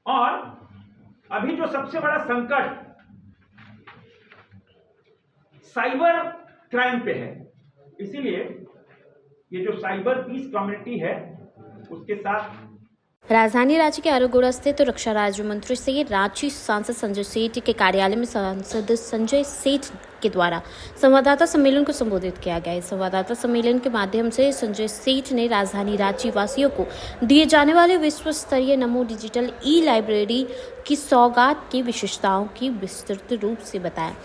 और अभी जो सबसे बड़ा संकट साइबर क्राइम पे है, इसीलिए ये जो साइबर पीस कम्युनिटी है उसके साथ राजधानी रांची के आरोगोड़ा स्थित रक्षा राज्य मंत्री से रांची सांसद संजय सेठ के कार्यालय में सांसद संजय सेठ के द्वारा संवाददाता सम्मेलन को संबोधित किया गया। इस संवाददाता सम्मेलन के माध्यम से संजय सेठ ने राजधानी रांची वासियों को दिए जाने वाले विश्व स्तरीय नमो डिजिटल ई लाइब्रेरी की सौगात की विशेषताओं की विस्तृत रूप से बताया।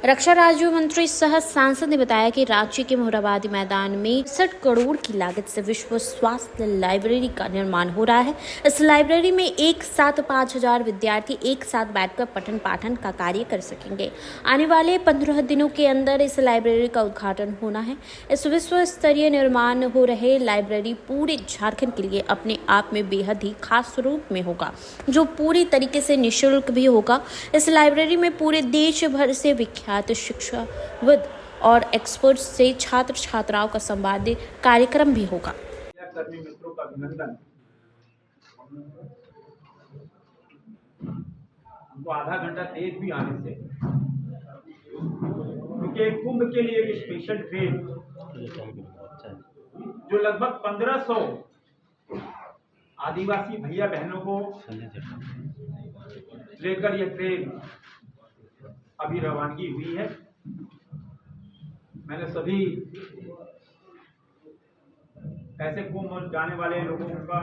रक्षा राज्य मंत्री सह सांसद ने बताया कि रांची के मोहराबादी मैदान में 60 करोड़ की लागत से विश्व स्वास्थ्य लाइब्रेरी का निर्माण हो रहा है। इस लाइब्रेरी में एक साथ 5000 विद्यार्थी एक साथ बैठकर पठन पाठन का कार्य कर सकेंगे। आने वाले 15 दिनों के अंदर इस लाइब्रेरी का उद्घाटन होना है। इस विश्व स्तरीय निर्माण हो रहे लाइब्रेरी पूरे झारखंड के लिए अपने आप में बेहद ही खास स्वरूप में होगा, जो पूरी तरीके से निःशुल्क भी होगा। इस लाइब्रेरी में पूरे देश भर से विख्यात शिक्षाविद और एक्सपर्ट से छात्र छात्राओं का संवाद कार्यक्रम भी होगा। कर्मी मित्रों का अभिनंदन। हमको आधा घंटा तेज भी आने से, क्योंकि कुंभ के लिए एक स्पेशल ट्रेन जो लगभग 1500 आदिवासी भैया बहनों को लेकर यह ट्रेन अभी रवानगी हुई है। मैंने सभी ऐसे कुंभ जाने वाले लोगों का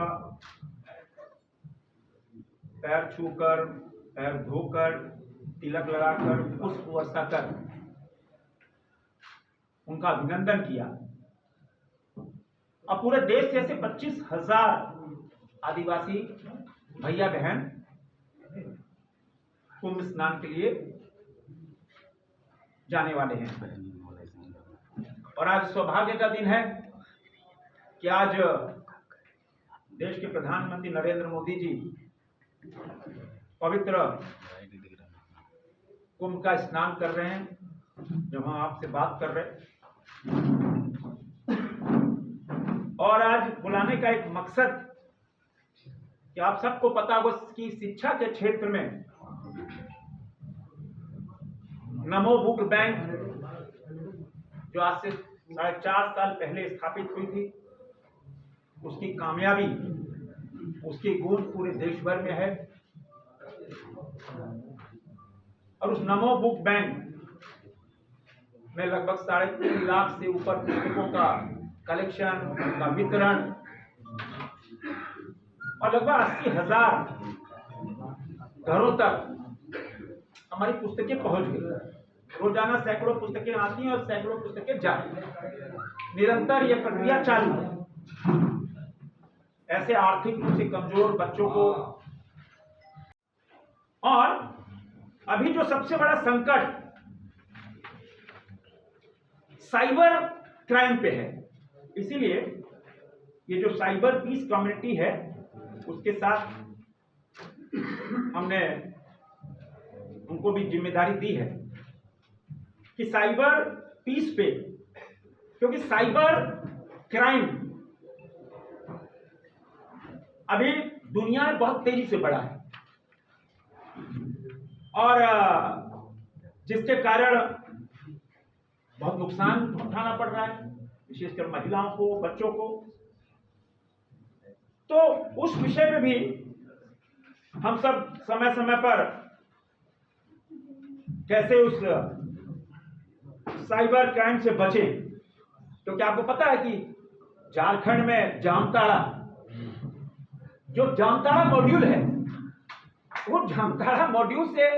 पैर छूकर, पैर धोकर, तिलक लगाकर, पुष्प वर्षा कर उनका अभिनंदन किया। अब पूरे देश से ऐसे 25,000 आदिवासी भैया बहन कुंभ स्नान के लिए जाने वाले हैं। और आज सौभाग्य का दिन है कि आज देश के प्रधानमंत्री नरेंद्र मोदी जी पवित्र कुंभ का स्नान कर रहे हैं। जब हम आपसे बात कर रहे हैं, और आज बुलाने का एक मकसद कि आप सबको पता होगा कि शिक्षा के क्षेत्र में नमो बुक बैंक जो आज से 4.5 साल पहले स्थापित हुई थी, उसकी कामयाबी, उसकी गूंज पूरे देश भर में है। और उस नमो बुक बैंक में लगभग 3.5 लाख से ऊपर पुस्तकों का कलेक्शन, का वितरण और लगभग 80,000 घरों तक हमारी पुस्तकें पहुंच गई। रोजाना सैकड़ों पुस्तकें आती हैं और सैकड़ों पुस्तकें जाती हैं। निरंतर यह प्रक्रिया चालू है। ऐसे आर्थिक रूप से कमजोर बच्चों को, और अभी जो सबसे बड़ा संकट साइबर क्राइम पे है, इसीलिए ये जो साइबर पीस कम्युनिटी है उसके साथ हमने उनको भी जिम्मेदारी दी है कि साइबर पीस पे, क्योंकि साइबर क्राइम अभी दुनिया में बहुत तेजी से बढ़ा है और जिसके कारण बहुत नुकसान उठाना पड़ रहा है, विशेषकर महिलाओं को, बच्चों को। तो उस विषय में भी हम सब समय समय पर कैसे उस साइबर क्राइम से बचे, क्योंकि आपको पता है कि झारखंड में जामताड़ा, जो जामताड़ा मॉड्यूल है, वो जामताड़ा मॉड्यूल से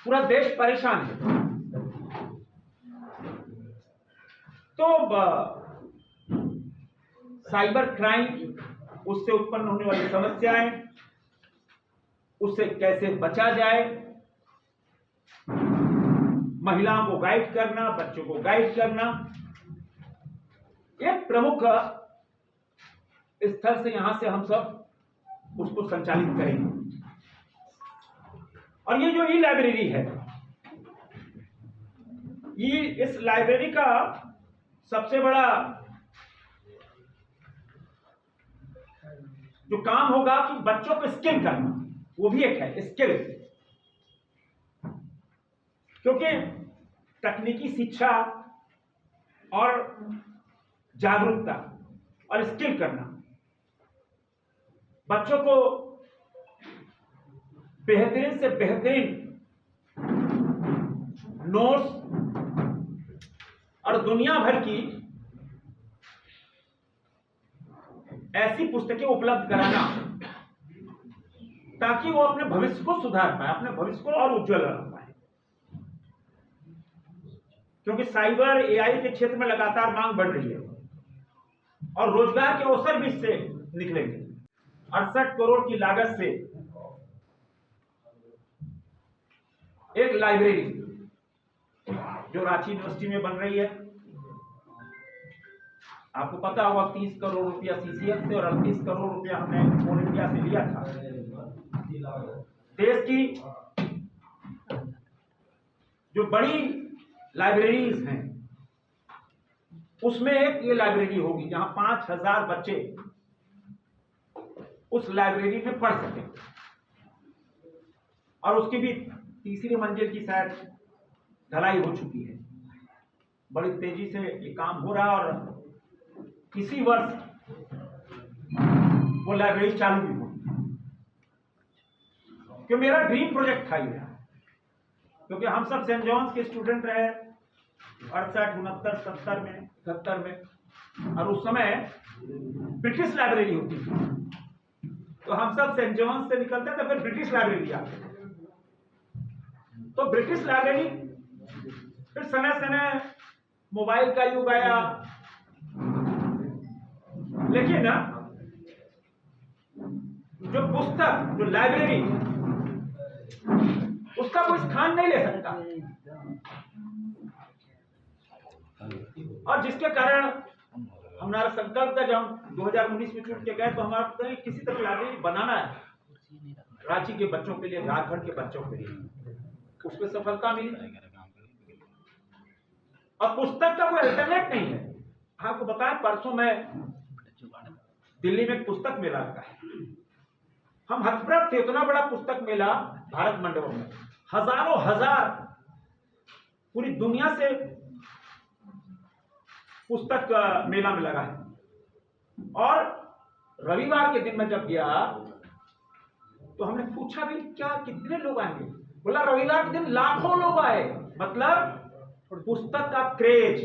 पूरा देश परेशान है। तो साइबर क्राइम, उससे उत्पन्न होने वाली समस्याएं, उससे कैसे बचा जाए, महिलाओं को गाइड करना, बच्चों को गाइड करना, एक प्रमुख स्थल से यहां से हम सब उसको संचालित करेंगे। और ये जो ई लाइब्रेरी है, ये इस लाइब्रेरी का सबसे बड़ा जो काम होगा कि बच्चों को स्किल करना, वो भी एक है स्किल, क्योंकि तकनीकी शिक्षा और जागरूकता और स्किल करना बच्चों को बेहतरीन से बेहतरीन नोट्स और दुनिया भर की ऐसी पुस्तकें उपलब्ध कराना ताकि वो अपने भविष्य को सुधार पाए, अपने भविष्य को और उज्जवल बना पाए। क्योंकि साइबर एआई के क्षेत्र में लगातार मांग बढ़ रही है और रोजगार के अवसर भी इससे निकलेंगे। 68 करोड़ की लागत से एक लाइब्रेरी जो रांची यूनिवर्सिटी में बन रही है, आपको पता होगा 30 करोड़ रुपया सीसीएफ से और 38 करोड़ रुपया हमने ऑल इंडिया से लिया था। देश की जो बड़ी लाइब्रेरीज हैं उसमें एक ये लाइब्रेरी होगी जहां 5000 बच्चे उस लाइब्रेरी में पढ़ सकें, और उसकी भी तीसरी मंजिल की शायद ढलाई हो चुकी है। बड़ी तेजी से ये काम हो रहा है और इसी वर्ष वो लाइब्रेरी चालू भी हो, क्योंकि मेरा ड्रीम प्रोजेक्ट था ये, क्योंकि हम सब सेंट जॉन्स के स्टूडेंट रहे 68, 69, 70 में, 71 में, और उस समय ब्रिटिश लाइब्रेरी होती थी, तो हम सब सेंट जॉन्स से निकलते थे, फिर ब्रिटिश लाइब्रेरी आते। तो ब्रिटिश लाइब्रेरी, फिर समय समय मोबाइल का युग आया, लेकिन जो पुस्तक, जो लाइब्रेरी, उसका कोई स्थान नहीं ले सकता, और जिसके कारण हमारा संकल्प था जब हम 2019 में छूट के गए तो हमारा किसी तरह लाइब्रेरी बनाना है रांची के बच्चों के लिए, झारखंड के बच्चों के लिए। उसमें सफलता मिली और पुस्तक का कोई अल्टरनेट नहीं है। आपको बताएं, परसों में दिल्ली में एक पुस्तक मेला लगा है, हम हतप्रभ थे, इतना बड़ा पुस्तक मेला भारत मंडपम में, हजारों हजार पूरी दुनिया से पुस्तक मेला में लगा है। और रविवार के दिन में जब गया तो हमने पूछा भी क्या कितने लोग आएंगे, बोला रविवार के दिन लाखों लोग आए। मतलब पुस्तक का क्रेज,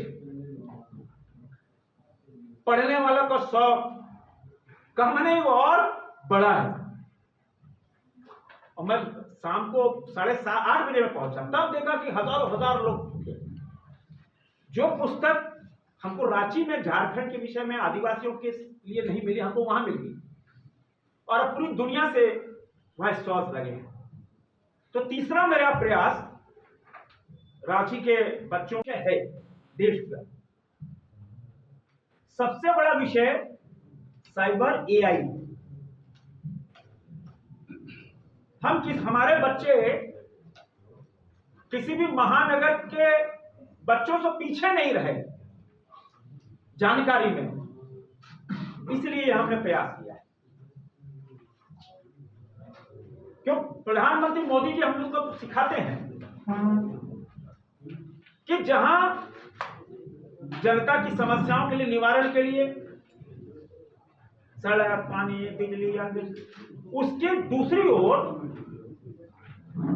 पढ़ने वालों का शौक कम नहीं और बड़ा है। और मैं शाम को 7:30 बजे में पहुंचा, तब देखा कि हजारों हजार लोग थे। जो पुस्तक हमको रांची में झारखंड के विषय में आदिवासियों के लिए नहीं मिली, हमको वहां मिल गई, और पूरी दुनिया से वहां स्टॉल्स लगे हैं। तो तीसरा मेरा प्रयास रांची के बच्चों के है देश का सबसे बड़ा विषय साइबर एआई। हमारे बच्चे किसी भी महानगर के बच्चों से पीछे नहीं रहे जानकारी में, इसलिए हमने प्रयास किया है। क्यों प्रधानमंत्री मोदी जी हम लोग को सिखाते हैं कि जहां जनता की समस्याओं के लिए निवारण के लिए सड़क, पानी, बिजली, उसके दूसरी ओर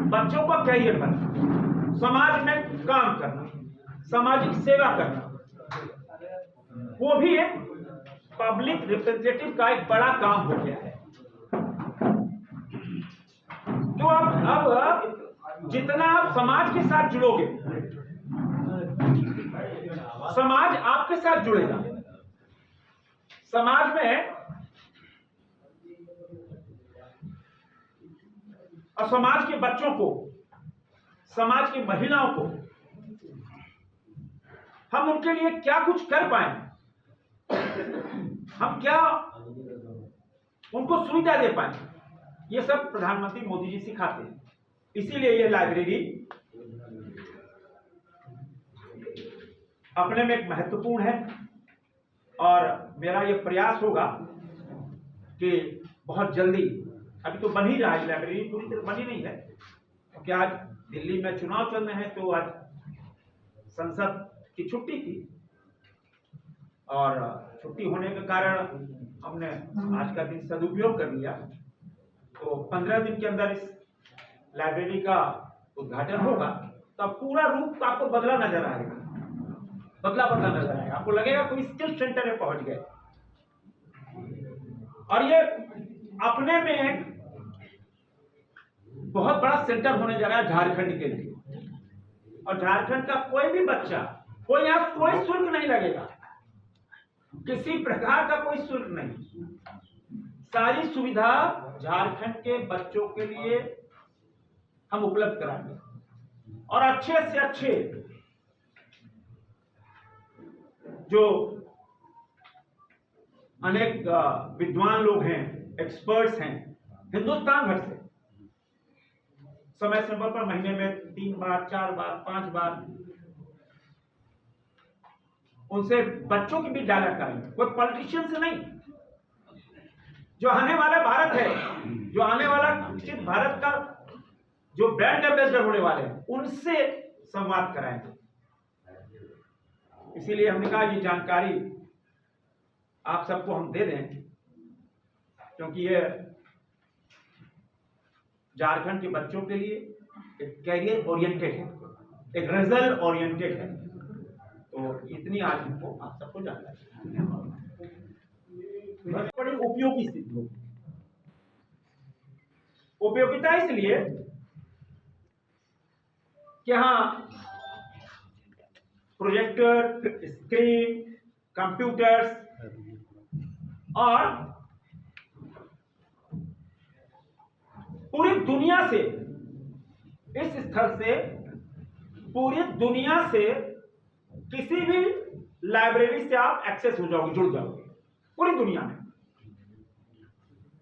बच्चों का कैरियर बनना, समाज में काम करना, सामाजिक सेवा करना, वो भी एक पब्लिक रिप्रेजेंटेटिव का एक बड़ा काम हो गया है। तो अब जितना आप समाज के साथ जुड़ोगे, समाज आपके साथ जुड़ेगा। समाज में और समाज के बच्चों को, समाज की महिलाओं को हम उनके लिए क्या कुछ कर पाए, हम क्या उनको सुविधा दे पाए, ये सब प्रधानमंत्री मोदी जी सिखाते हैं। इसीलिए ये लाइब्रेरी अपने में एक महत्वपूर्ण है, और मेरा ये प्रयास होगा कि बहुत जल्दी अभी तो बन ही रहा है, लाइब्रेरी पूरी तरह बनी नहीं है क्योंकि आज दिल्ली में चुनाव चल रहे हैं, तो आज संसद की छुट्टी थी और छुट्टी होने के कारण हमने आज का दिन सदुपयोग कर लिया। तो 15 दिन के अंदर इस लाइब्रेरी का उद्घाटन होगा, तब पूरा रूप आपको बदला नजर आएगा, बदला नजर आएगा। आपको लगेगा कोई स्किल सेंटर में पहुंच गए। और ये अपने में एक बहुत बड़ा सेंटर होने जा रहा है झारखंड के लिए। और झारखंड का कोई भी बच्चा, यहाँ कोई शुल्क नहीं लगेगा, किसी प्रकार का कोई शुल्क नहीं, सारी सुविधा झारखंड के बच्चों के लिए हम उपलब्ध कराएंगे। और अच्छे से अच्छे जो अनेक विद्वान लोग हैं, एक्सपर्ट्स हैं, हिंदुस्तान भर से समय समय पर महीने में 3 बार 4 बार 5 बार उनसे बच्चों की भी डायलॉग करेंगे। कोई पॉलिटिशियन से नहीं, जो आने वाला भारत है, जो आने वाला विकसित भारत का जो ब्रांड एम्बेसडर होने वाले हैं, उनसे संवाद कराएंगे। इसीलिए हमने कहा ये जानकारी आप सबको हम दे दें, क्योंकि ये झारखंड के बच्चों के लिए एक कैरियर ओरिएंटेड है, एक रिजल्ट ओरिएंटेड है। तो इतनी आज हमको आप सबको जानकारी बड़ी उपयोगी सिद्ध होगी। उपयोगिता इसलिए कि यहाँ प्रोजेक्टर, स्क्रीन, कंप्यूटर्स और पूरी दुनिया से, इस स्थल से पूरी दुनिया से किसी भी लाइब्रेरी से आप एक्सेस हो जाओगे, जुड़ जाओगे पूरी दुनिया में।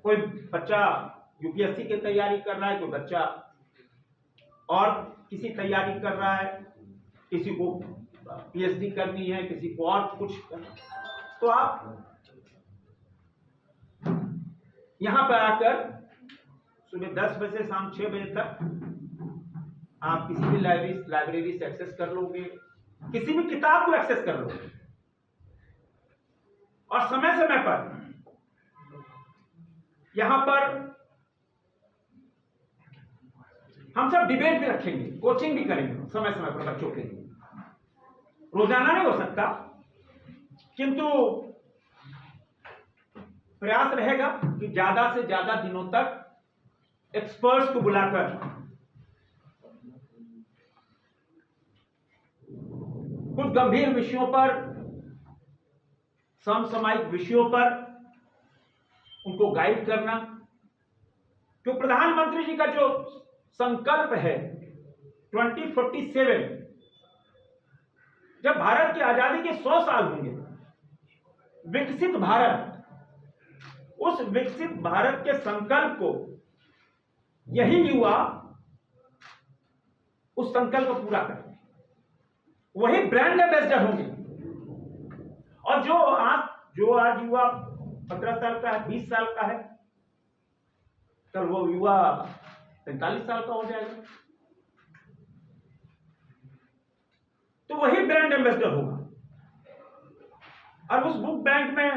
कोई बच्चा यूपीएससी की तैयारी कर रहा है, कोई बच्चा और किसी तैयारी कर रहा है, किसी को पीएचडी करनी है, किसी को और कुछ करना, तो आप यहां पर आकर सुबह 10 बजे से शाम 6 बजे तक आप किसी भी लाइब्रेरी से एक्सेस कर लोगे, किसी भी किताब को एक्सेस कर लोगे। और समय समय पर यहां पर हम सब डिबेट भी रखेंगे, कोचिंग भी करेंगे समय समय पर बच्चों के लिए। रोजाना नहीं हो सकता, किंतु प्रयास रहेगा कि ज्यादा से ज्यादा दिनों तक एक्सपर्ट्स को बुलाकर कुछ गंभीर विषयों पर, समसामयिक विषयों पर उनको गाइड करना। तो प्रधानमंत्री जी का जो संकल्प है 2047, जब भारत की आजादी के 100 साल होंगे, विकसित भारत, उस विकसित भारत के संकल्प को यही युवा उस संकल्प को पूरा करेंगे, वही ब्रांड एम्बेसडर होंगे। और जो आज युवा 15 साल का है, 20 साल का है, कल वो युवा 45 साल का हो जाएगा, तो वही ब्रांड एम्बेसडर होगा। और उस बुक बैंक में